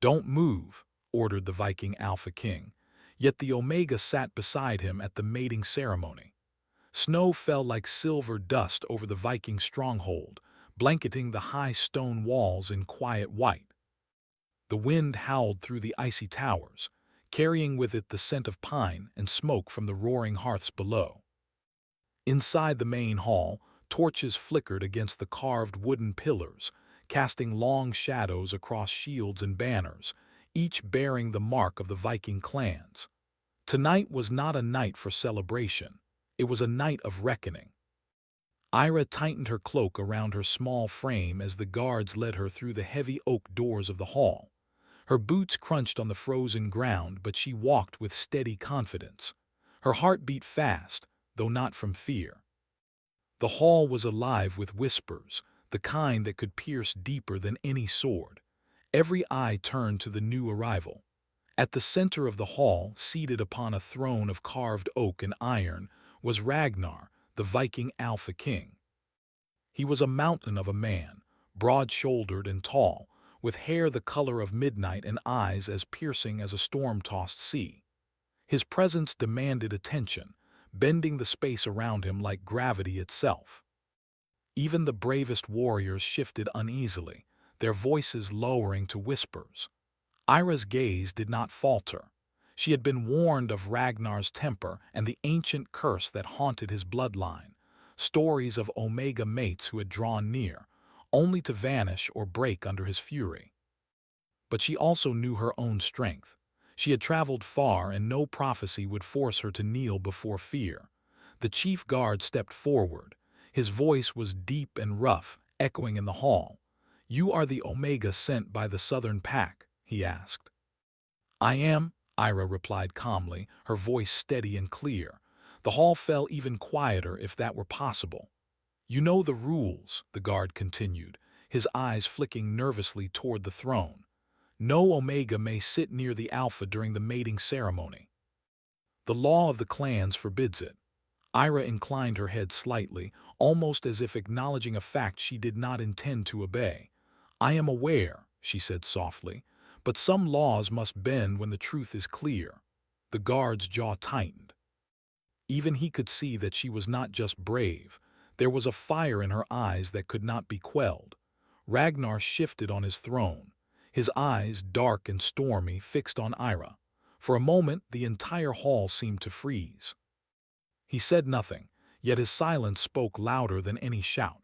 "Don't move," ordered the Viking Alpha King, yet the Omega sat beside him at the mating ceremony. Snow fell like silver dust over the Viking stronghold, blanketing the high stone walls in quiet white. The wind howled through the icy towers, carrying with it the scent of pine and smoke from the roaring hearths below. Inside the main hall, torches flickered against the carved wooden pillars, casting long shadows across shields and banners, each bearing the mark of the Viking clans. Tonight was not a night for celebration. It was a night of reckoning. Ira tightened her cloak around her small frame as the guards led her through the heavy oak doors of the hall. Her boots crunched on the frozen ground, but she walked with steady confidence. Her heart beat fast, though not from fear. The hall was alive with whispers, the kind that could pierce deeper than any sword. Every eye turned to the new arrival. At the center of the hall, seated upon a throne of carved oak and iron, was Ragnar, the Viking Alpha King. He was a mountain of a man, broad-shouldered and tall, with hair the color of midnight and eyes as piercing as a storm-tossed sea. His presence demanded attention, bending the space around him like gravity itself. Even the bravest warriors shifted uneasily, their voices lowering to whispers. Ira's gaze did not falter. She had been warned of Ragnar's temper and the ancient curse that haunted his bloodline, stories of Omega mates who had drawn near, only to vanish or break under his fury. But she also knew her own strength. She had traveled far, and no prophecy would force her to kneel before fear. The chief guard stepped forward. His voice was deep and rough, echoing in the hall. "You are the Omega sent by the Southern Pack?" he asked. "I am," Ira replied calmly, her voice steady and clear. The hall fell even quieter, if that were possible. "You know the rules," the guard continued, his eyes flicking nervously toward the throne. "No Omega may sit near the Alpha during the mating ceremony. The law of the clans forbids it." Ira inclined her head slightly, almost as if acknowledging a fact she did not intend to obey. "I am aware," she said softly, "but some laws must bend when the truth is clear." The guard's jaw tightened. Even he could see that she was not just brave. There was a fire in her eyes that could not be quelled. Ragnar shifted on his throne, his eyes, dark and stormy, fixed on Ira. For a moment, the entire hall seemed to freeze. He said nothing, yet his silence spoke louder than any shout.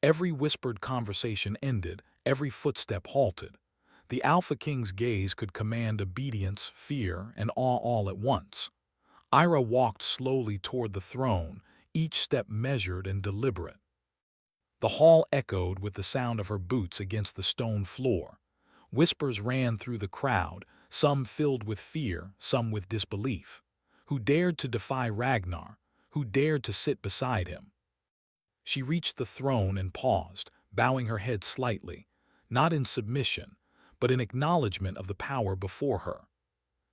Every whispered conversation ended, every footstep halted. The Alpha King's gaze could command obedience, fear, and awe all at once. Ira walked slowly toward the throne, each step measured and deliberate. The hall echoed with the sound of her boots against the stone floor. Whispers ran through the crowd, some filled with fear, some with disbelief. Who dared to defy Ragnar? Who dared to sit beside him? She reached the throne and paused, bowing her head slightly, not in submission, but in acknowledgement of the power before her.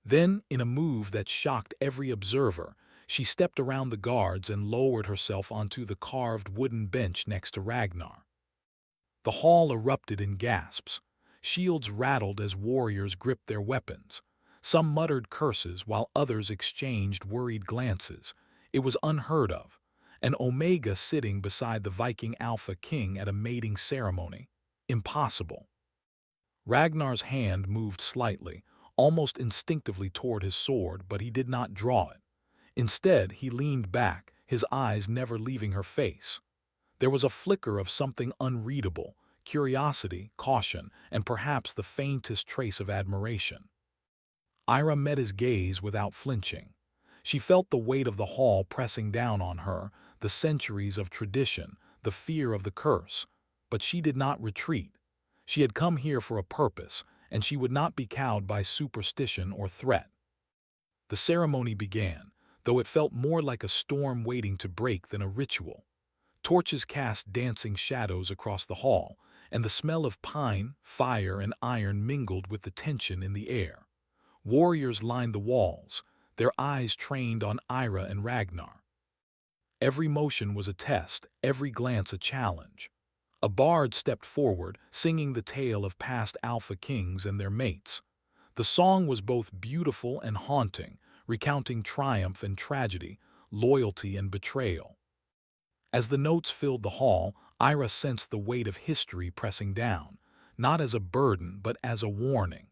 Then, in a move that shocked every observer, she stepped around the guards and lowered herself onto the carved wooden bench next to Ragnar. The hall erupted in gasps. Shields rattled as warriors gripped their weapons. Some muttered curses while others exchanged worried glances. It was unheard of. An Omega sitting beside the Viking Alpha King at a mating ceremony. Impossible. Ragnar's hand moved slightly, almost instinctively toward his sword, but he did not draw it. Instead, he leaned back, his eyes never leaving her face. There was a flicker of something unreadable, curiosity, caution, and perhaps the faintest trace of admiration. Ira met his gaze without flinching. She felt the weight of the hall pressing down on her, the centuries of tradition, the fear of the curse. But she did not retreat. She had come here for a purpose, and she would not be cowed by superstition or threat. The ceremony began, though it felt more like a storm waiting to break than a ritual. Torches cast dancing shadows across the hall, and the smell of pine, fire, and iron mingled with the tension in the air. Warriors lined the walls, their eyes trained on Ira and Ragnar. Every motion was a test, every glance a challenge. A bard stepped forward, singing the tale of past Alpha Kings and their mates. The song was both beautiful and haunting, recounting triumph and tragedy, loyalty and betrayal. As the notes filled the hall, Ira sensed the weight of history pressing down, not as a burden but as a warning.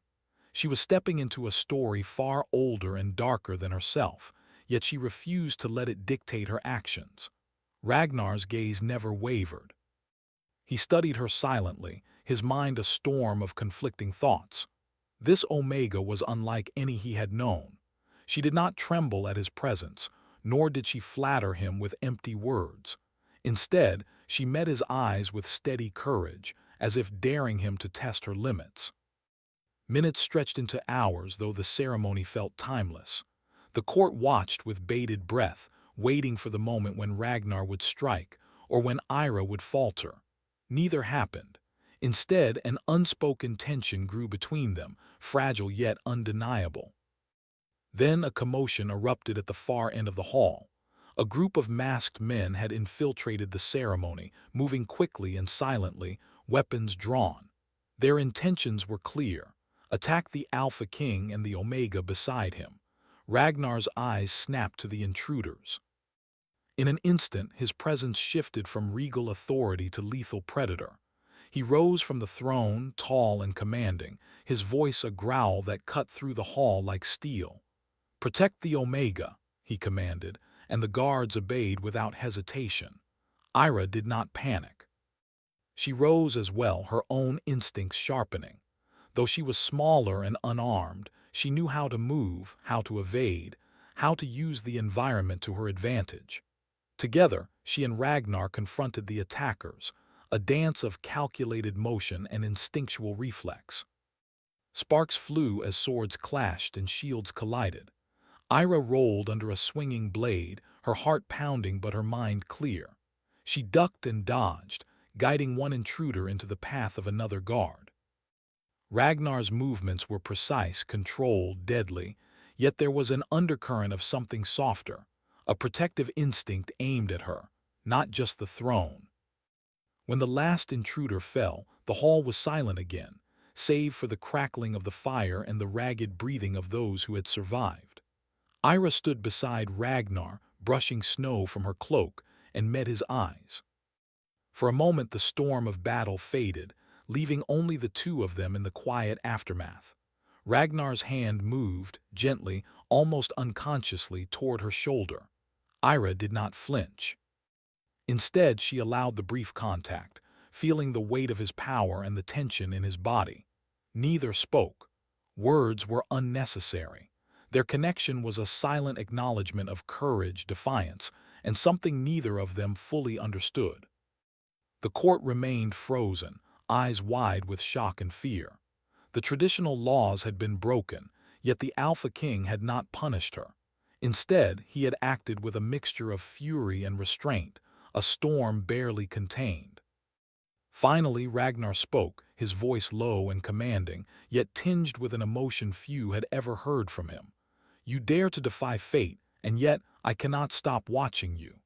She was stepping into a story far older and darker than herself, yet she refused to let it dictate her actions. Ragnar's gaze never wavered. He studied her silently, his mind a storm of conflicting thoughts. This Omega was unlike any he had known. She did not tremble at his presence, nor did she flatter him with empty words. Instead, she met his eyes with steady courage, as if daring him to test her limits. Minutes stretched into hours, though the ceremony felt timeless. The court watched with bated breath, waiting for the moment when Ragnar would strike, or when Ira would falter. Neither happened. Instead, an unspoken tension grew between them, fragile yet undeniable. Then a commotion erupted at the far end of the hall. A group of masked men had infiltrated the ceremony, moving quickly and silently, weapons drawn. Their intentions were clear: attack the Alpha King and the Omega beside him. Ragnar's eyes snapped to the intruders. In an instant, his presence shifted from regal authority to lethal predator. He rose from the throne, tall and commanding, his voice a growl that cut through the hall like steel. "Protect the Omega," he commanded, and the guards obeyed without hesitation. Ira did not panic. She rose as well, her own instincts sharpening. Though she was smaller and unarmed, she knew how to move, how to evade, how to use the environment to her advantage. Together, she and Ragnar confronted the attackers, a dance of calculated motion and instinctual reflex. Sparks flew as swords clashed and shields collided. Ira rolled under a swinging blade, her heart pounding but her mind clear. She ducked and dodged, guiding one intruder into the path of another guard. Ragnar's movements were precise, controlled, deadly, yet there was an undercurrent of something softer, a protective instinct aimed at her, not just the throne. When the last intruder fell, the hall was silent again, save for the crackling of the fire and the ragged breathing of those who had survived. Ira stood beside Ragnar, brushing snow from her cloak, and met his eyes. For a moment the storm of battle faded, leaving only the two of them in the quiet aftermath. Ragnar's hand moved, gently, almost unconsciously, toward her shoulder. Ira did not flinch. Instead, she allowed the brief contact, feeling the weight of his power and the tension in his body. Neither spoke. Words were unnecessary. Their connection was a silent acknowledgement of courage, defiance, and something neither of them fully understood. The court remained frozen, eyes wide with shock and fear. The traditional laws had been broken, yet the Alpha King had not punished her. Instead, he had acted with a mixture of fury and restraint, a storm barely contained. Finally, Ragnar spoke, his voice low and commanding, yet tinged with an emotion few had ever heard from him. "You dare to defy fate, and yet I cannot stop watching you."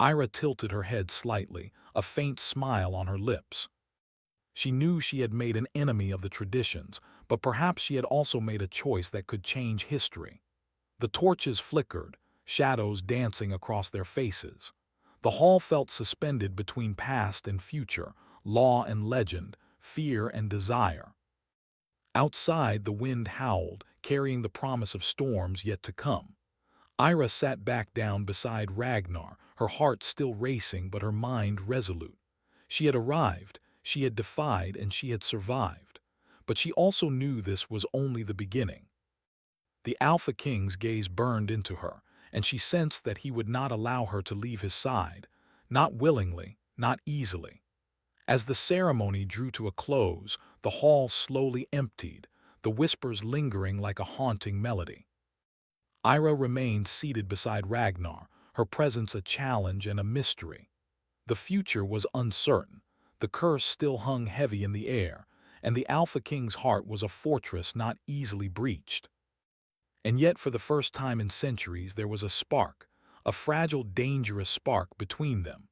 Ira tilted her head slightly, a faint smile on her lips. She knew she had made an enemy of the traditions, but perhaps she had also made a choice that could change history. The torches flickered, shadows dancing across their faces. The hall felt suspended between past and future, law and legend, fear and desire. Outside, the wind howled, carrying the promise of storms yet to come. Ira sat back down beside Ragnar, her heart still racing but her mind resolute. She had arrived, she had defied, and she had survived. But she also knew this was only the beginning. The Alpha King's gaze burned into her, and she sensed that he would not allow her to leave his side, not willingly, not easily. As the ceremony drew to a close, the hall slowly emptied, the whispers lingering like a haunting melody. Ira remained seated beside Ragnar, her presence a challenge and a mystery. The future was uncertain, the curse still hung heavy in the air, and the Alpha King's heart was a fortress not easily breached. And yet, for the first time in centuries, there was a spark, a fragile, dangerous spark between them.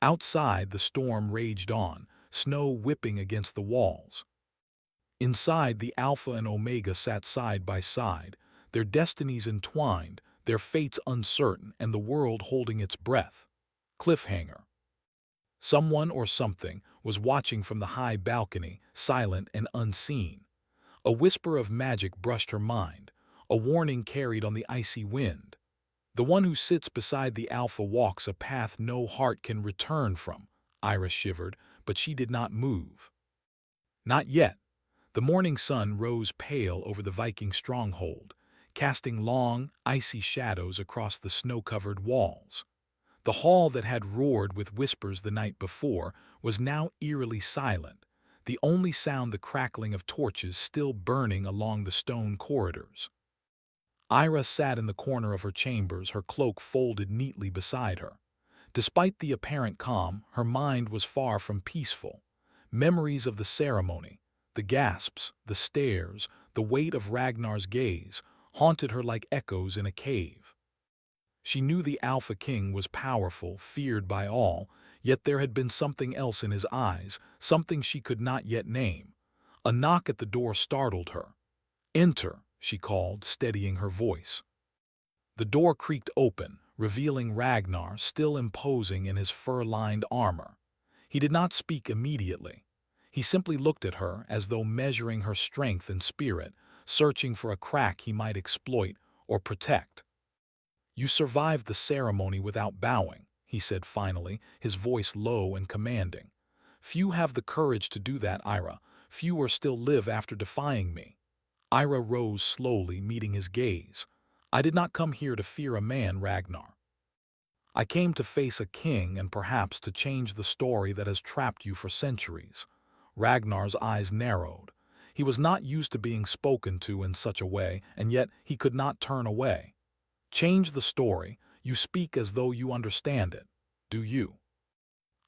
Outside, the storm raged on, snow whipping against the walls. Inside, the Alpha and Omega sat side by side, their destinies entwined, their fates uncertain, and the world holding its breath. Cliffhanger. Someone or something was watching from the high balcony, silent and unseen. A whisper of magic brushed her mind, a warning carried on the icy wind. The one who sits beside the Alpha walks a path no heart can return from. Ira shivered, but she did not move. Not yet. The morning sun rose pale over the Viking stronghold, casting long, icy shadows across the snow-covered walls. The hall that had roared with whispers the night before was now eerily silent, the only sound the crackling of torches still burning along the stone corridors. Ira sat in the corner of her chambers, her cloak folded neatly beside her. Despite the apparent calm, her mind was far from peaceful. Memories of the ceremony, the gasps, the stares, the weight of Ragnar's gaze, haunted her like echoes in a cave. She knew the Alpha King was powerful, feared by all, yet there had been something else in his eyes, something she could not yet name. A knock at the door startled her. "Enter," she called, steadying her voice. The door creaked open, revealing Ragnar, still imposing in his fur-lined armor. He did not speak immediately. He simply looked at her as though measuring her strength and spirit, searching for a crack he might exploit or protect. "You survived the ceremony without bowing," he said finally, his voice low and commanding. "Few have the courage to do that, Ira. Fewer still live after defying me." Ira rose slowly, meeting his gaze. "I did not come here to fear a man, Ragnar. I came to face a king and perhaps to change the story that has trapped you for centuries." Ragnar's eyes narrowed. He was not used to being spoken to in such a way, and yet he could not turn away. "Change the story? You speak as though you understand it. Do you?"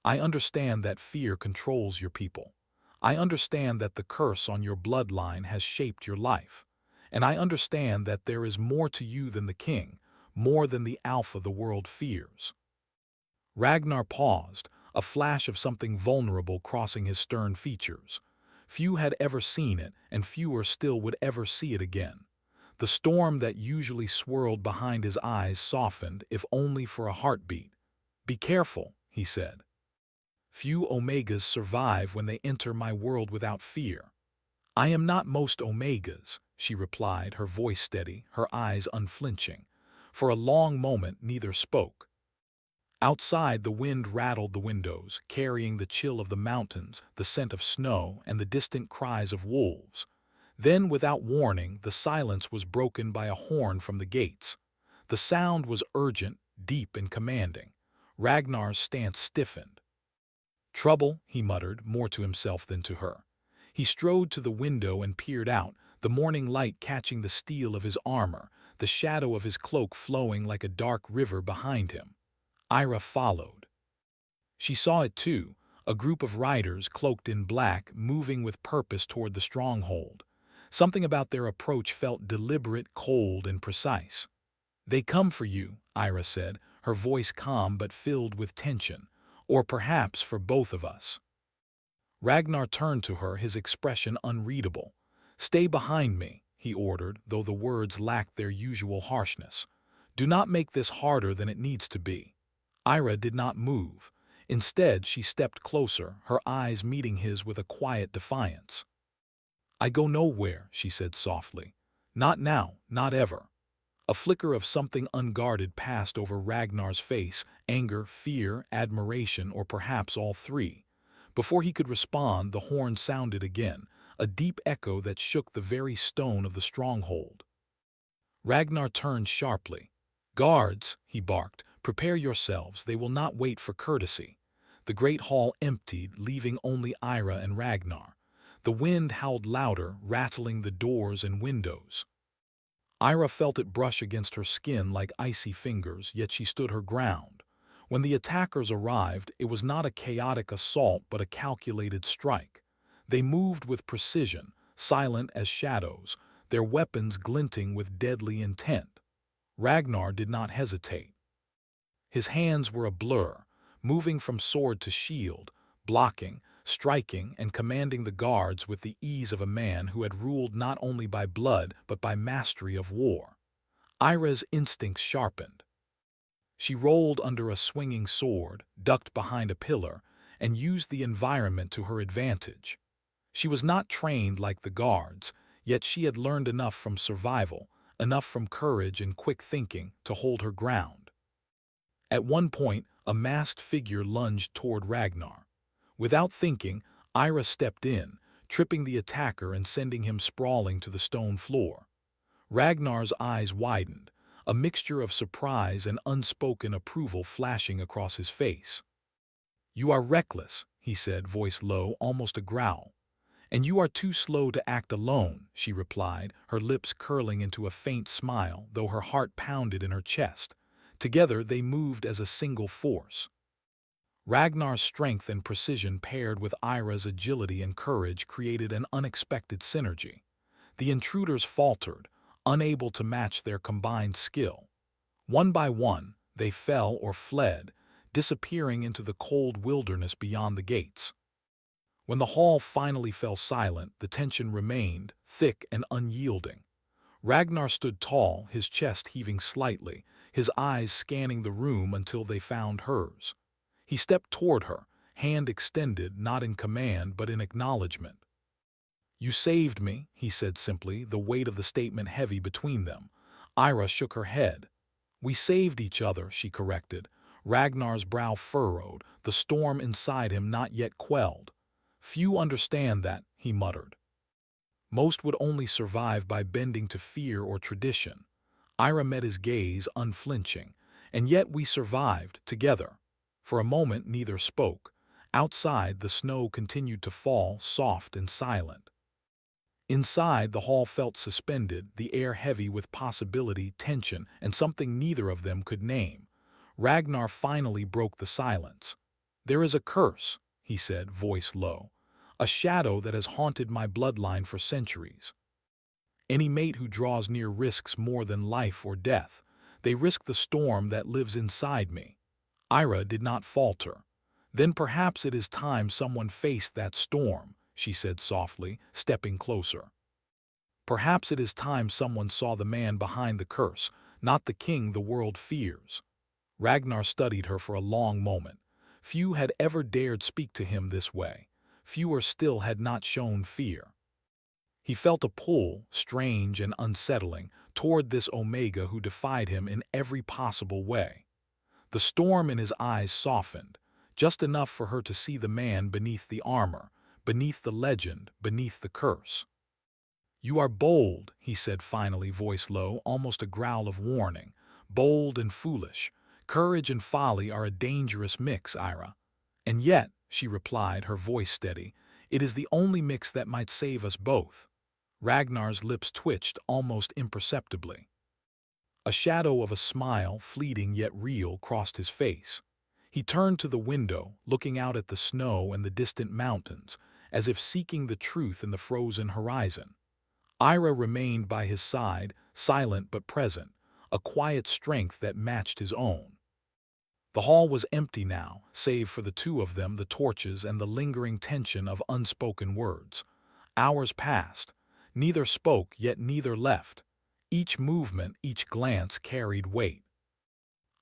"I understand that fear controls your people. I understand that the curse on your bloodline has shaped your life. And I understand that there is more to you than the king, more than the Alpha the world fears." Ragnar paused, a flash of something vulnerable crossing his stern features. Few had ever seen it, and fewer still would ever see it again. The storm that usually swirled behind his eyes softened, if only for a heartbeat. "Be careful," he said. "Few Omegas survive when they enter my world without fear." "I am not most Omegas," she replied, her voice steady, her eyes unflinching. For a long moment neither spoke. Outside, the wind rattled the windows, carrying the chill of the mountains, the scent of snow, and the distant cries of wolves. Then, without warning, the silence was broken by a horn from the gates. The sound was urgent, deep, and commanding. Ragnar's stance stiffened. "Trouble," he muttered, more to himself than to her. He strode to the window and peered out, the morning light catching the steel of his armor, the shadow of his cloak flowing like a dark river behind him. Ira followed. She saw it too, a group of riders cloaked in black, moving with purpose toward the stronghold. Something about their approach felt deliberate, cold, and precise. "They come for you," Ira said, her voice calm but filled with tension. "Or perhaps for both of us." Ragnar turned to her, his expression unreadable. "Stay behind me," he ordered, though the words lacked their usual harshness. "Do not make this harder than it needs to be." Ira did not move. Instead, she stepped closer, her eyes meeting his with a quiet defiance. "I go nowhere," she said softly. "Not now, not ever." A flicker of something unguarded passed over Ragnar's face, anger, fear, admiration, or perhaps all three. Before he could respond, the horn sounded again, a deep echo that shook the very stone of the stronghold. Ragnar turned sharply. "Guards," he barked, "prepare yourselves, they will not wait for courtesy." The great hall emptied, leaving only Ira and Ragnar. The wind howled louder, rattling the doors and windows. Ira felt it brush against her skin like icy fingers, yet she stood her ground. When the attackers arrived, it was not a chaotic assault but a calculated strike. They moved with precision, silent as shadows, their weapons glinting with deadly intent. Ragnar did not hesitate. His hands were a blur, moving from sword to shield, blocking, striking, and commanding the guards with the ease of a man who had ruled not only by blood but by mastery of war. Ira's instincts sharpened. She rolled under a swinging sword, ducked behind a pillar, and used the environment to her advantage. She was not trained like the guards, yet she had learned enough from survival, enough from courage and quick thinking to hold her ground. At one point, a masked figure lunged toward Ragnar. Without thinking, Ira stepped in, tripping the attacker and sending him sprawling to the stone floor. Ragnar's eyes widened, a mixture of surprise and unspoken approval flashing across his face. "You are reckless," he said, voice low, almost a growl. "And you are too slow to act alone," she replied, her lips curling into a faint smile, though her heart pounded in her chest. Together they moved as a single force. Ragnar's strength and precision paired with Ira's agility and courage created an unexpected synergy. The intruders faltered, unable to match their combined skill. One by one, they fell or fled, disappearing into the cold wilderness beyond the gates. When the hall finally fell silent, the tension remained, thick and unyielding. Ragnar stood tall, his chest heaving slightly, his eyes scanning the room until they found hers. He stepped toward her, hand extended, not in command but in acknowledgement. "You saved me," he said simply, the weight of the statement heavy between them. Ira shook her head. "We saved each other," she corrected. Ragnar's brow furrowed, the storm inside him not yet quelled. "Few understand that," he muttered. "Most would only survive by bending to fear or tradition." Ira met his gaze, unflinching. "And yet we survived, together." For a moment neither spoke. Outside, the snow continued to fall, soft and silent. Inside, the hall felt suspended, the air heavy with possibility, tension, and something neither of them could name. Ragnar finally broke the silence. "There is a curse," he said, voice low. "A shadow that has haunted my bloodline for centuries. Any mate who draws near risks more than life or death. They risk the storm that lives inside me." Ira did not falter. "Then perhaps it is time someone faced that storm," she said softly, stepping closer. "Perhaps it is time someone saw the man behind the curse, not the king the world fears." Ragnar studied her for a long moment. Few had ever dared speak to him this way. Fewer still had not shown fear. He felt a pull, strange and unsettling, toward this Omega who defied him in every possible way. The storm in his eyes softened, just enough for her to see the man beneath the armor, beneath the legend, beneath the curse. "You are bold," he said finally, voice low, almost a growl of warning. "Bold and foolish. Courage and folly are a dangerous mix, Ira." "And yet," she replied, her voice steady, "it is the only mix that might save us both." Ragnar's lips twitched almost imperceptibly. A shadow of a smile, fleeting yet real, crossed his face. He turned to the window, looking out at the snow and the distant mountains, as if seeking the truth in the frozen horizon. Ira remained by his side, silent but present, a quiet strength that matched his own. The hall was empty now, save for the two of them, the torches, and the lingering tension of unspoken words. Hours passed. Neither spoke, yet neither left. Each movement, each glance carried weight.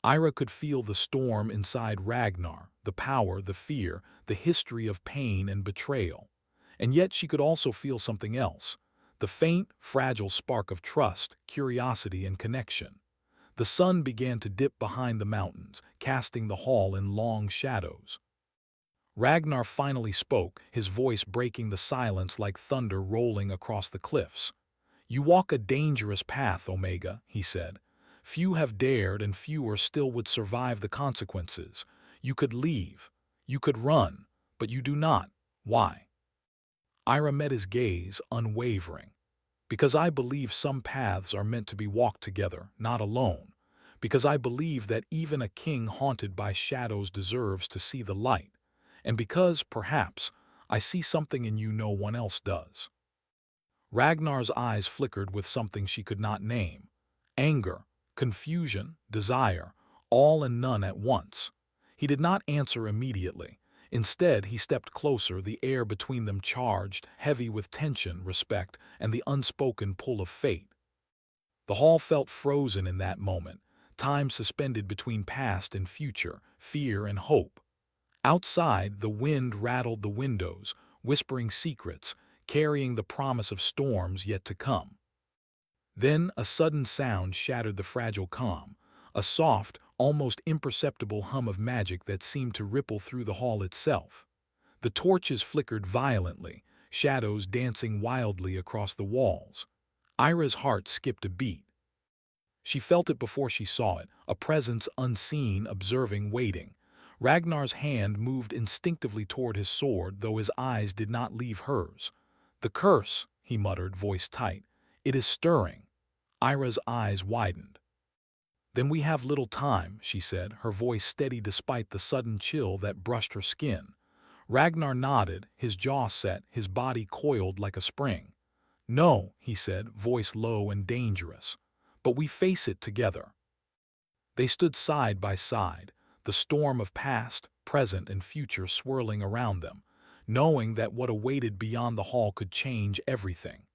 Ira could feel the storm inside Ragnar, the power, the fear, the history of pain and betrayal. And yet she could also feel something else, the faint, fragile spark of trust, curiosity, and connection. The sun began to dip behind the mountains, casting the hall in long shadows. Ragnar finally spoke, his voice breaking the silence like thunder rolling across the cliffs. "You walk a dangerous path, Omega," he said. "Few have dared and fewer still would survive the consequences. You could leave. You could run. But you do not. Why?" Ira met his gaze, unwavering. "Because I believe some paths are meant to be walked together, not alone. Because I believe that even a king haunted by shadows deserves to see the light. And because, perhaps, I see something in you no one else does." Ragnar's eyes flickered with something she could not name. Anger, confusion, desire, all and none at once. He did not answer immediately. Instead, he stepped closer, the air between them charged, heavy with tension, respect, and the unspoken pull of fate. The hall felt frozen in that moment, time suspended between past and future, fear and hope. Outside, the wind rattled the windows, whispering secrets, carrying the promise of storms yet to come. Then a sudden sound shattered the fragile calm, a soft, almost imperceptible hum of magic that seemed to ripple through the hall itself. The torches flickered violently, shadows dancing wildly across the walls. Ira's heart skipped a beat. She felt it before she saw it, a presence unseen, observing, waiting. Ragnar's hand moved instinctively toward his sword, though his eyes did not leave hers. "The curse," he muttered, voice tight. "It is stirring." Ira's eyes widened. "Then we have little time," she said, her voice steady despite the sudden chill that brushed her skin. Ragnar nodded, his jaw set, his body coiled like a spring. "No," he said, voice low and dangerous. "But we face it together." They stood side by side, the storm of past, present, and future swirling around them, knowing that what awaited beyond the hall could change everything.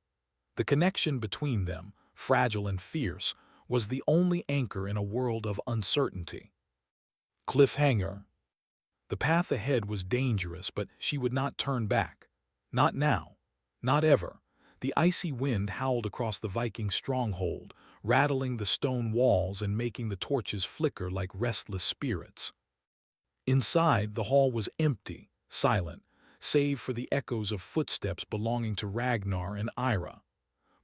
The connection between them, fragile and fierce, was the only anchor in a world of uncertainty. Cliffhanger. The path ahead was dangerous, but she would not turn back. Not now. Not ever. The icy wind howled across the Viking stronghold, rattling the stone walls and making the torches flicker like restless spirits. Inside, the hall was empty, silent, save for the echoes of footsteps belonging to Ragnar and Ira.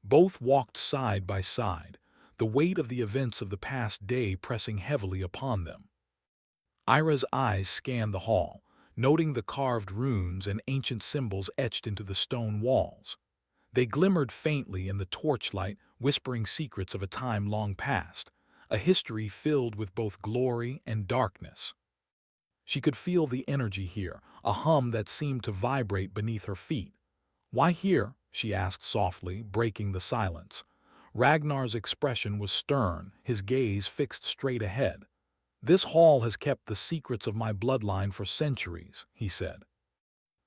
Both walked side by side, the weight of the events of the past day pressing heavily upon them. Ira's eyes scanned the hall, noting the carved runes and ancient symbols etched into the stone walls. They glimmered faintly in the torchlight, whispering secrets of a time long past, a history filled with both glory and darkness. She could feel the energy here, a hum that seemed to vibrate beneath her feet. "Why here?" she asked softly, breaking the silence. Ragnar's expression was stern, his gaze fixed straight ahead. "This hall has kept the secrets of my bloodline for centuries," he said.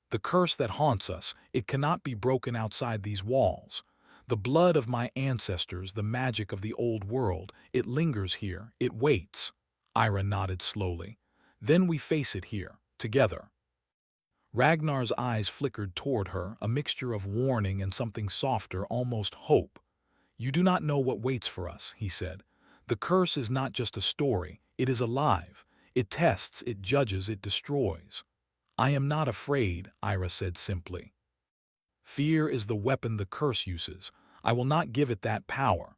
"The curse that haunts us, it cannot be broken outside these walls. The blood of my ancestors, the magic of the old world, it lingers here, it waits." Ira nodded slowly. "Then we face it here, together." Ragnar's eyes flickered toward her, a mixture of warning and something softer, almost hope. "You do not know what waits for us," he said. "The curse is not just a story, it is alive. It tests, it judges, it destroys." "I am not afraid," Ira said simply. "Fear is the weapon the curse uses. I will not give it that power."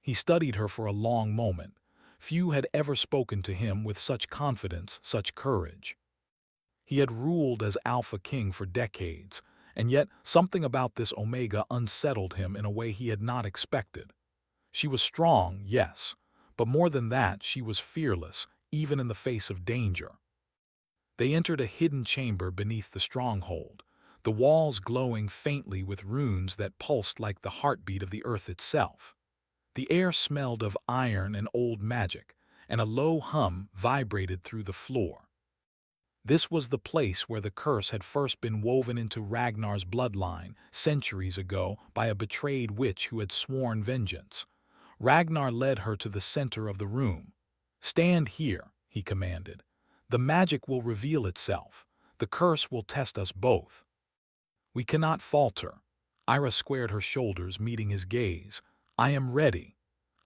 He studied her for a long moment. Few had ever spoken to him with such confidence, such courage. He had ruled as Alpha King for decades, and yet something about this Omega unsettled him in a way he had not expected. She was strong, yes, but more than that, she was fearless, even in the face of danger. They entered a hidden chamber beneath the stronghold, the walls glowing faintly with runes that pulsed like the heartbeat of the earth itself. The air smelled of iron and old magic, and a low hum vibrated through the floor. This was the place where the curse had first been woven into Ragnar's bloodline, centuries ago, by a betrayed witch who had sworn vengeance. Ragnar led her to the center of the room. "Stand here," he commanded. "The magic will reveal itself. The curse will test us both." "We cannot falter." Ira squared her shoulders, meeting his gaze. "I am ready."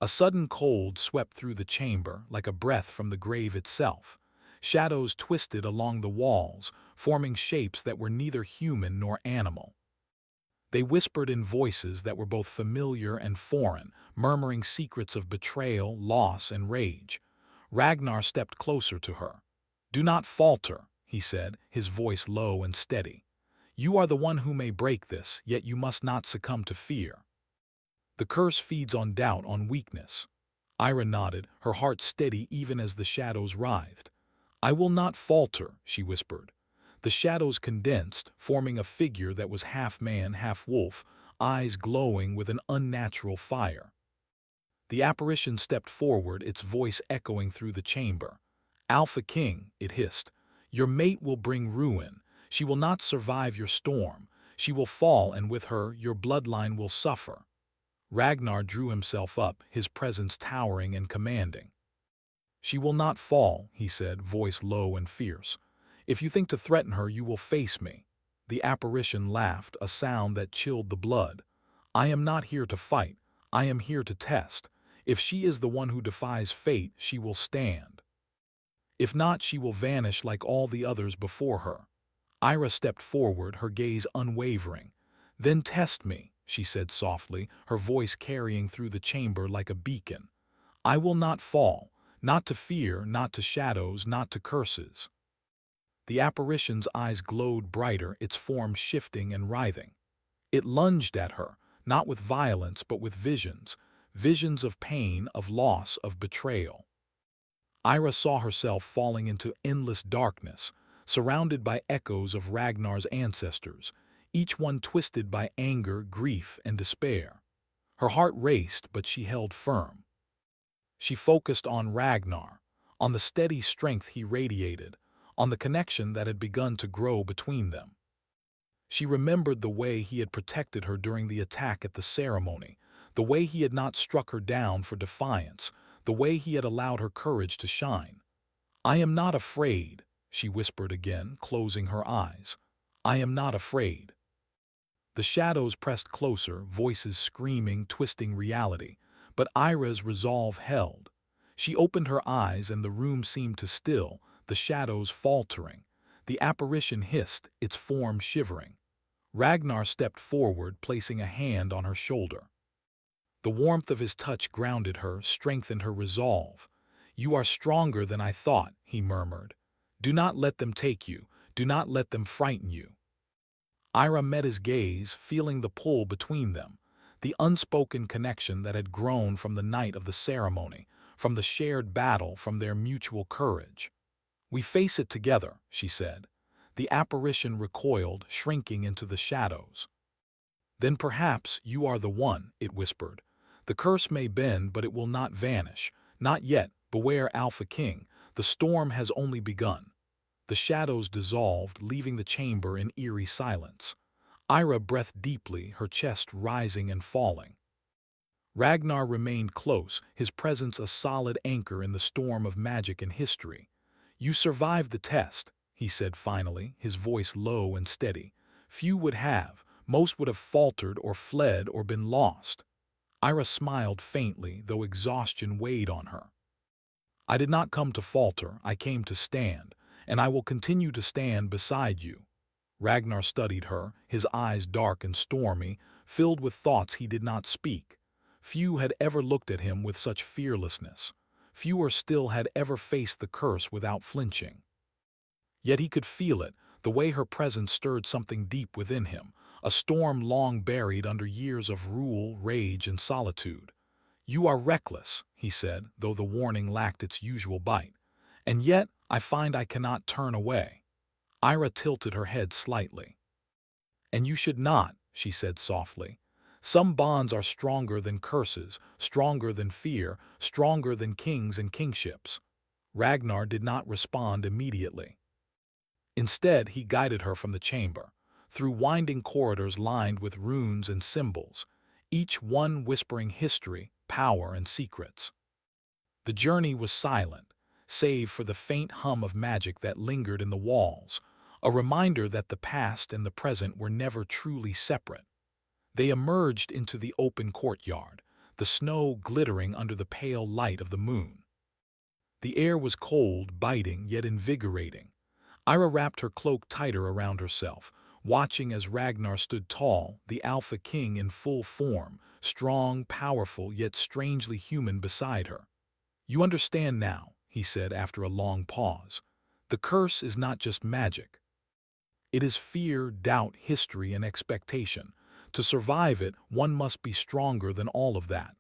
A sudden cold swept through the chamber, like a breath from the grave itself. Shadows twisted along the walls, forming shapes that were neither human nor animal. They whispered in voices that were both familiar and foreign, murmuring secrets of betrayal, loss, and rage. Ragnar stepped closer to her. "Do not falter," he said, his voice low and steady. "You are the one who may break this, yet you must not succumb to fear. The curse feeds on doubt, on weakness." Ira nodded, her heart steady even as the shadows writhed. "I will not falter," she whispered. The shadows condensed, forming a figure that was half man, half wolf, eyes glowing with an unnatural fire. The apparition stepped forward, its voice echoing through the chamber. Alpha King, it hissed, your mate will bring ruin. She will not survive your storm. She will fall, and with her, your bloodline will suffer. Ragnar drew himself up, his presence towering and commanding. She will not fall, he said, voice low and fierce. If you think to threaten her, you will face me. The apparition laughed, a sound that chilled the blood. I am not here to fight. I am here to test. If she is the one who defies fate, she will stand. If not, she will vanish like all the others before her. Ira stepped forward, her gaze unwavering. Then test me, she said softly, her voice carrying through the chamber like a beacon. I will not fall, not to fear, not to shadows, not to curses. The apparition's eyes glowed brighter, its form shifting and writhing. It lunged at her, not with violence but with visions, visions of pain, of loss, of betrayal. Ira saw herself falling into endless darkness, surrounded by echoes of Ragnar's ancestors, each one twisted by anger, grief, and despair. Her heart raced, but she held firm. She focused on Ragnar, on the steady strength he radiated, on the connection that had begun to grow between them. She remembered the way he had protected her during the attack at the ceremony, the way he had not struck her down for defiance, the way he had allowed her courage to shine. I am not afraid, she whispered again, closing her eyes. I am not afraid. The shadows pressed closer, voices screaming, twisting reality, but Ira's resolve held. She opened her eyes and the room seemed to still, the shadows faltering. The apparition hissed, its form shivering. Ragnar stepped forward, placing a hand on her shoulder. The warmth of his touch grounded her, strengthened her resolve. You are stronger than I thought, he murmured. Do not let them take you. Do not let them frighten you. Ira met his gaze, feeling the pull between them, the unspoken connection that had grown from the night of the ceremony, from the shared battle, from their mutual courage. We face it together, she said. The apparition recoiled, shrinking into the shadows. Then perhaps you are the one, it whispered. The curse may bend, but it will not vanish. Not yet. Beware, Alpha King. The storm has only begun. The shadows dissolved, leaving the chamber in eerie silence. Ira breathed deeply, her chest rising and falling. Ragnar remained close, his presence a solid anchor in the storm of magic and history. You survived the test, he said finally, his voice low and steady. Few would have. Most would have faltered or fled or been lost. Ira smiled faintly, though exhaustion weighed on her. I did not come to falter, I came to stand, and I will continue to stand beside you. Ragnar studied her, his eyes dark and stormy, filled with thoughts he did not speak. Few had ever looked at him with such fearlessness. Fewer still had ever faced the curse without flinching. Yet he could feel it, the way her presence stirred something deep within him, a storm long buried under years of rule, rage, and solitude. You are reckless, he said, though the warning lacked its usual bite. And yet I find I cannot turn away. Ira tilted her head slightly. And you should not, she said softly. Some bonds are stronger than curses, stronger than fear, stronger than kings and kingships. Ragnar did not respond immediately. Instead, he guided her from the chamber, through winding corridors lined with runes and symbols, each one whispering history, power, and secrets. The journey was silent, save for the faint hum of magic that lingered in the walls, a reminder that the past and the present were never truly separate. They emerged into the open courtyard, the snow glittering under the pale light of the moon. The air was cold, biting, yet invigorating. Ira wrapped her cloak tighter around herself, watching as Ragnar stood tall, the Alpha King in full form, strong, powerful, yet strangely human beside her. You understand now, he said after a long pause. The curse is not just magic. It is fear, doubt, history, and expectation. To survive it, one must be stronger than all of that.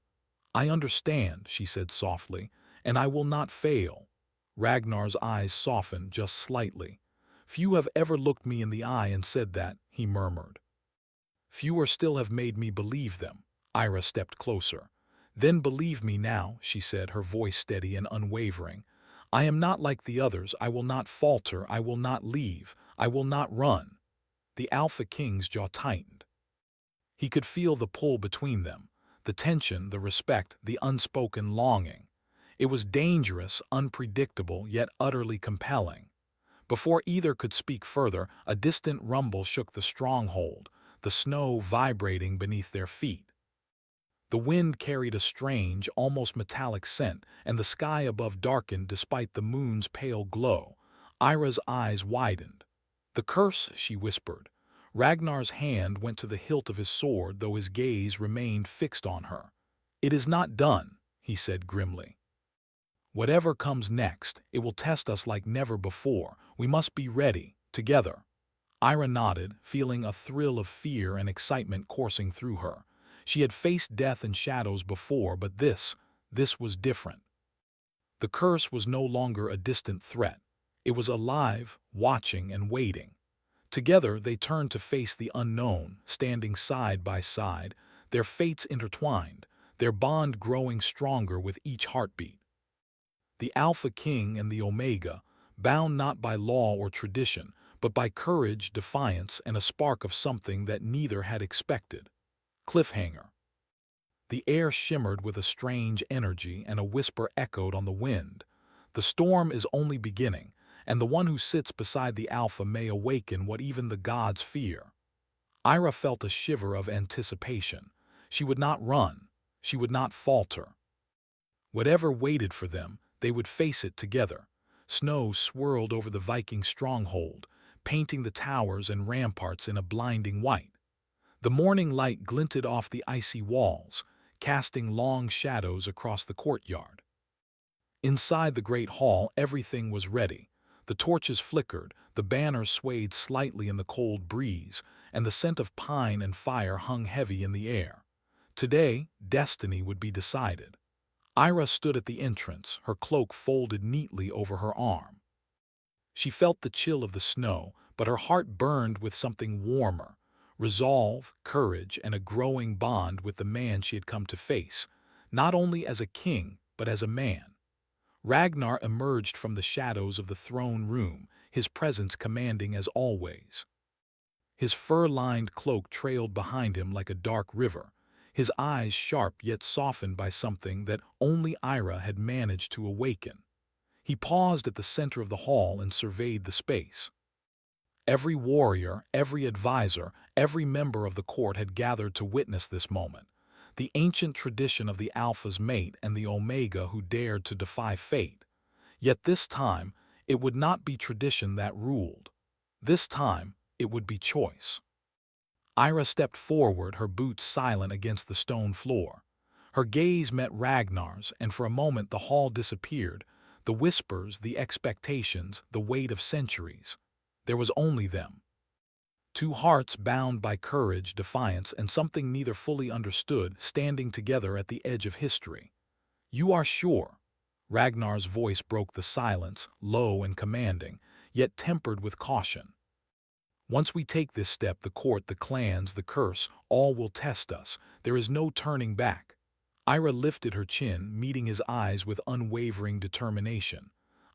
I understand, she said softly, and I will not fail. Ragnar's eyes softened just slightly. Few have ever looked me in the eye and said that, he murmured. Fewer still have made me believe them. Ira stepped closer. Then believe me now, she said, her voice steady and unwavering. I am not like the others. I will not falter. I will not leave. I will not run. The Alpha King's jaw tightened. He could feel the pull between them, the tension, the respect, the unspoken longing. It was dangerous, unpredictable, yet utterly compelling. Before either could speak further, a distant rumble shook the stronghold, the snow vibrating beneath their feet. The wind carried a strange, almost metallic scent, and the sky above darkened despite the moon's pale glow. Ira's eyes widened. "The curse," she whispered. Ragnar's hand went to the hilt of his sword, though his gaze remained fixed on her. "It is not done," he said grimly. "Whatever comes next, it will test us like never before. We must be ready, together." Ira nodded, feeling a thrill of fear and excitement coursing through her. She had faced death and shadows before, but this was different. The curse was no longer a distant threat. It was alive, watching and waiting. Together they turned to face the unknown, standing side by side, their fates intertwined, their bond growing stronger with each heartbeat. The Alpha King and the Omega, bound not by law or tradition, but by courage, defiance, and a spark of something that neither had expected. Cliffhanger. The air shimmered with a strange energy, and a whisper echoed on the wind. The storm is only beginning, and the one who sits beside the Alpha may awaken what even the gods fear. Ira felt a shiver of anticipation. She would not run. She would not falter. Whatever waited for them, they would face it together. Snow swirled over the Viking stronghold, painting the towers and ramparts in a blinding white. The morning light glinted off the icy walls, casting long shadows across the courtyard. Inside the great hall, everything was ready. The torches flickered, the banners swayed slightly in the cold breeze, and the scent of pine and fire hung heavy in the air. Today, destiny would be decided. Ira stood at the entrance, her cloak folded neatly over her arm. She felt the chill of the snow, but her heart burned with something warmer: resolve, courage, and a growing bond with the man she had come to face, not only as a king, but as a man. Ragnar emerged from the shadows of the throne room, his presence commanding as always. His fur-lined cloak trailed behind him like a dark river, his eyes sharp yet softened by something that only Ira had managed to awaken. He paused at the center of the hall and surveyed the space. Every warrior, every advisor, every member of the court had gathered to witness this moment. The ancient tradition of the Alpha's mate and the Omega who dared to defy fate. Yet this time, it would not be tradition that ruled. This time, it would be choice. Ira stepped forward, her boots silent against the stone floor. Her gaze met Ragnar's, and for a moment the hall disappeared. The whispers, the expectations, the weight of centuries. There was only them. Two hearts bound by courage, defiance, and something neither fully understood, standing together at the edge of history. "You are sure?" Ragnar's voice broke the silence, low and commanding, yet tempered with caution. "Once we take this step, the court, the clans, the curse, all will test us. There is no turning back." Ira lifted her chin, meeting his eyes with unwavering determination.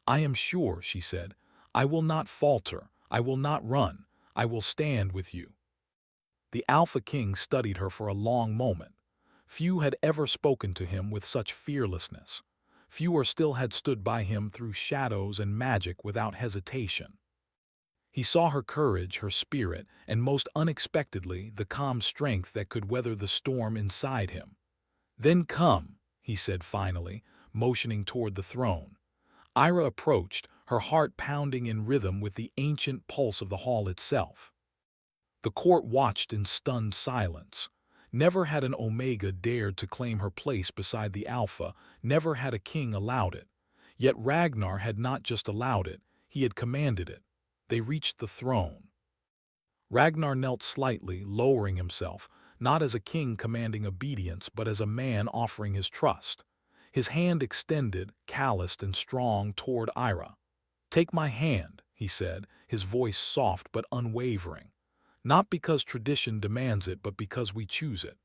"I am sure," she said. "I will not falter. I will not run. I will stand with you." The Alpha King studied her for a long moment. Few had ever spoken to him with such fearlessness. Fewer still had stood by him through shadows and magic without hesitation. He saw her courage, her spirit, and most unexpectedly, the calm strength that could weather the storm inside him. "Then come," he said finally, motioning toward the throne. Ira approached, her heart pounding in rhythm with the ancient pulse of the hall itself. The court watched in stunned silence. Never had an Omega dared to claim her place beside the Alpha, never had a king allowed it. Yet Ragnar had not just allowed it, he had commanded it. They reached the throne. Ragnar knelt slightly, lowering himself, not as a king commanding obedience, but as a man offering his trust. His hand extended, calloused and strong, toward Ira. "Take my hand," he said, his voice soft but unwavering. "Not because tradition demands it, but because we choose it."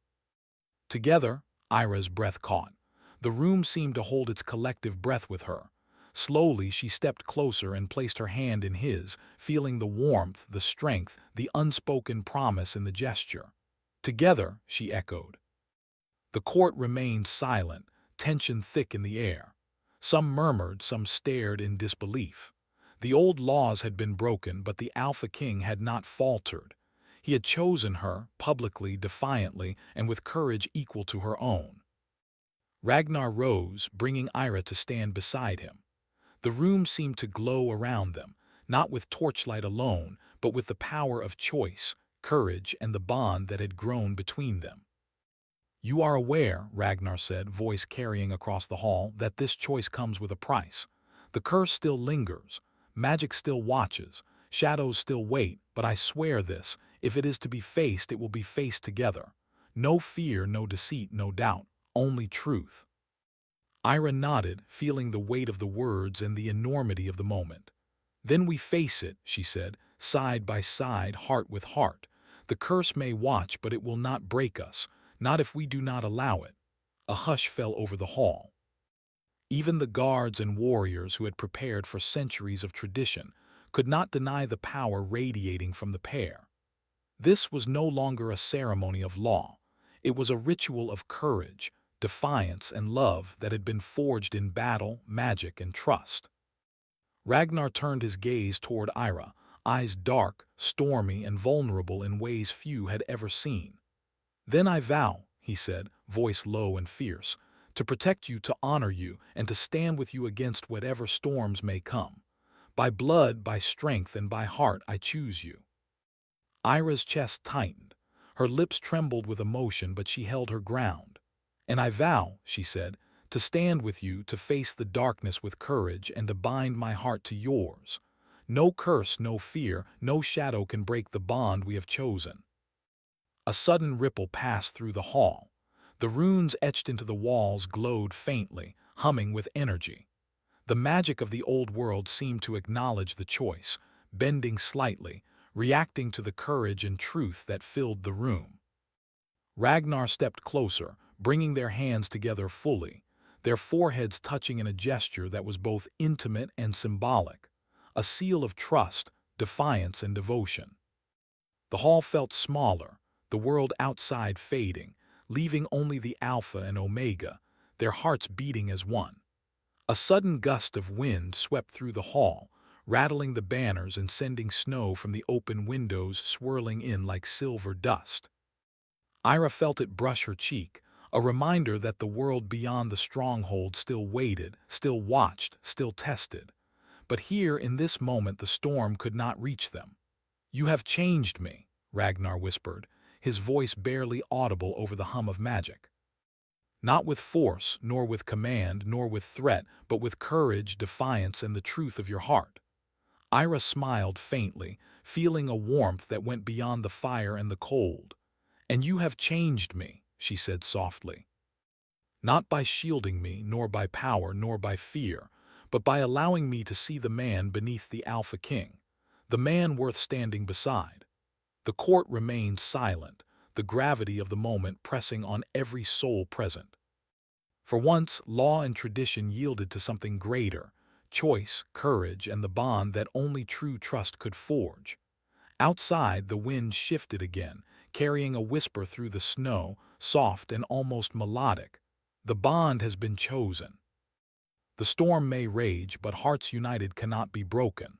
Together, Ira's breath caught. The room seemed to hold its collective breath with her. Slowly, she stepped closer and placed her hand in his, feeling the warmth, the strength, the unspoken promise in the gesture. Together, she echoed. The court remained silent, tension thick in the air. Some murmured, some stared in disbelief. The old laws had been broken, but the Alpha King had not faltered. He had chosen her, publicly, defiantly, and with courage equal to her own. Ragnar rose, bringing Ira to stand beside him. The room seemed to glow around them, not with torchlight alone, but with the power of choice, courage, and the bond that had grown between them. "You are aware," Ragnar said, voice carrying across the hall, "that this choice comes with a price. The curse still lingers, magic still watches, shadows still wait, but I swear this, if it is to be faced, it will be faced together. No fear, no deceit, no doubt, only truth." Ira nodded, feeling the weight of the words and the enormity of the moment. "Then we face it," she said, "side by side, heart with heart. The curse may watch, but it will not break us, not if we do not allow it." A hush fell over the hall. Even the guards and warriors who had prepared for centuries of tradition could not deny the power radiating from the pair. This was no longer a ceremony of law. It was a ritual of courage, defiance, and love that had been forged in battle, magic, and trust. Ragnar turned his gaze toward Ira, eyes dark, stormy, and vulnerable in ways few had ever seen. "Then I vow," he said, voice low and fierce, "to protect you, to honor you, and to stand with you against whatever storms may come. By blood, by strength, and by heart I choose you." Ira's chest tightened. Her lips trembled with emotion, but she held her ground. "And I vow," she said, "to stand with you, to face the darkness with courage, and to bind my heart to yours. No curse, no fear, no shadow can break the bond we have chosen." A sudden ripple passed through the hall. The runes etched into the walls glowed faintly, humming with energy. The magic of the old world seemed to acknowledge the choice, bending slightly, reacting to the courage and truth that filled the room. Ragnar stepped closer, bringing their hands together fully, their foreheads touching in a gesture that was both intimate and symbolic, a seal of trust, defiance, and devotion. The hall felt smaller, the world outside fading, leaving only the Alpha and Omega, their hearts beating as one. A sudden gust of wind swept through the hall, rattling the banners and sending snow from the open windows swirling in like silver dust. Ira felt it brush her cheek, a reminder that the world beyond the stronghold still waited, still watched, still tested. But here, in this moment, the storm could not reach them. "You have changed me," Ragnar whispered, his voice barely audible over the hum of magic. "Not with force, nor with command, nor with threat, but with courage, defiance, and the truth of your heart." Ira smiled faintly, feeling a warmth that went beyond the fire and the cold. "And you have changed me," she said softly. "Not by shielding me, nor by power, nor by fear, but by allowing me to see the man beneath the Alpha King, the man worth standing beside." The court remained silent, the gravity of the moment pressing on every soul present. For once, law and tradition yielded to something greater, choice, courage, and the bond that only true trust could forge. Outside, the wind shifted again, carrying a whisper through the snow, soft and almost melodic. "The bond has been chosen." The storm may rage, but hearts united cannot be broken.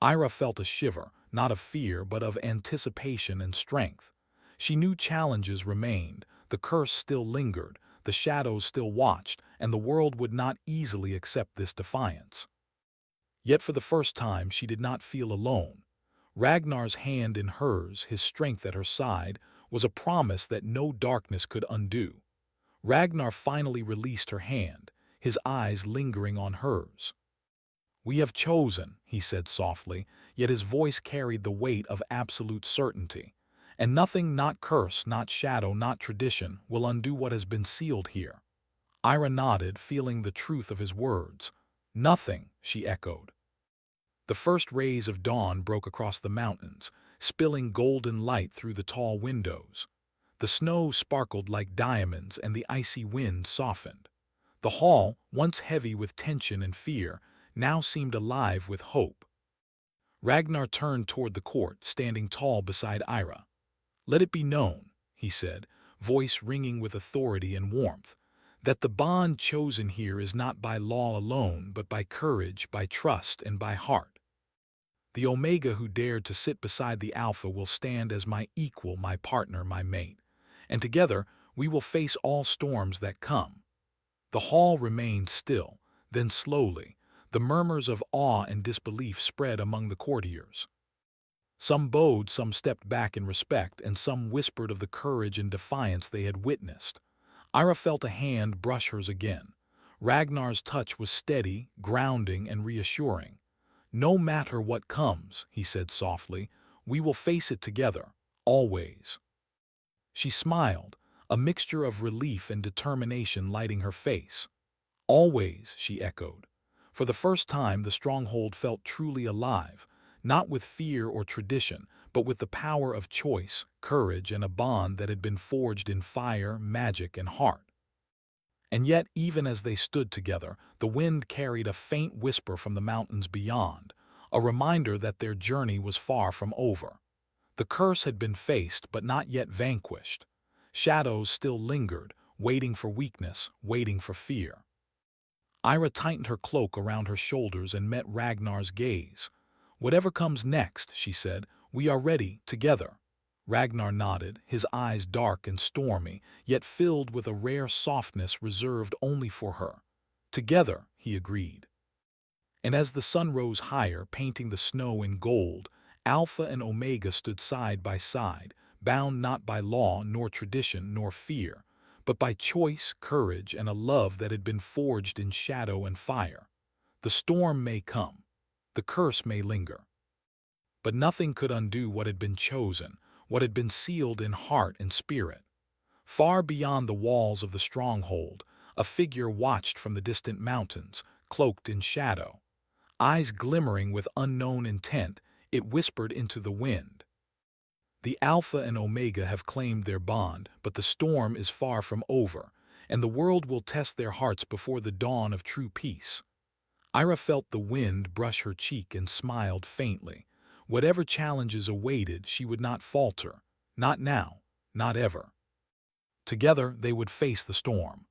Ira felt a shiver, not of fear, but of anticipation and strength. She knew challenges remained, the curse still lingered, the shadows still watched, and the world would not easily accept this defiance. Yet for the first time she did not feel alone. Ragnar's hand in hers, his strength at her side, was a promise that no darkness could undo. Ragnar finally released her hand, his eyes lingering on hers. "We have chosen," he said softly, yet his voice carried the weight of absolute certainty. "And nothing, not curse, not shadow, not tradition, will undo what has been sealed here." Ira nodded, feeling the truth of his words. "Nothing," she echoed. The first rays of dawn broke across the mountains, spilling golden light through the tall windows. The snow sparkled like diamonds and the icy wind softened. The hall, once heavy with tension and fear, now seemed alive with hope. Ragnar turned toward the court, standing tall beside Ira. "Let it be known," he said, voice ringing with authority and warmth, "that the bond chosen here is not by law alone, but by courage, by trust, and by heart. The Omega who dared to sit beside the Alpha will stand as my equal, my partner, my mate, and together we will face all storms that come." The hall remained still, then slowly, the murmurs of awe and disbelief spread among the courtiers. Some bowed, some stepped back in respect, and some whispered of the courage and defiance they had witnessed. Ira felt a hand brush hers again. Ragnar's touch was steady, grounding, and reassuring. "No matter what comes," he said softly, "we will face it together, always." She smiled, a mixture of relief and determination lighting her face. "Always," she echoed. For the first time, the stronghold felt truly alive, not with fear or tradition, but with the power of choice, courage, and a bond that had been forged in fire, magic, and heart. And yet, even as they stood together, the wind carried a faint whisper from the mountains beyond, a reminder that their journey was far from over. The curse had been faced, but not yet vanquished. Shadows still lingered, waiting for weakness, waiting for fear. Ira tightened her cloak around her shoulders and met Ragnar's gaze. "Whatever comes next," she said, "we are ready, together." Ragnar nodded, his eyes dark and stormy, yet filled with a rare softness reserved only for her. "Together," he agreed. And as the sun rose higher, painting the snow in gold, Alpha and Omega stood side by side, bound not by law nor tradition nor fear, but by choice, courage, and a love that had been forged in shadow and fire. The storm may come, the curse may linger, but nothing could undo what had been chosen, what had been sealed in heart and spirit. Far beyond the walls of the stronghold, a figure watched from the distant mountains, cloaked in shadow. Eyes glimmering with unknown intent, it whispered into the wind. "The Alpha and Omega have claimed their bond, but the storm is far from over, and the world will test their hearts before the dawn of true peace." Ira felt the wind brush her cheek and smiled faintly. Whatever challenges awaited, she would not falter. Not now, not ever. Together they would face the storm.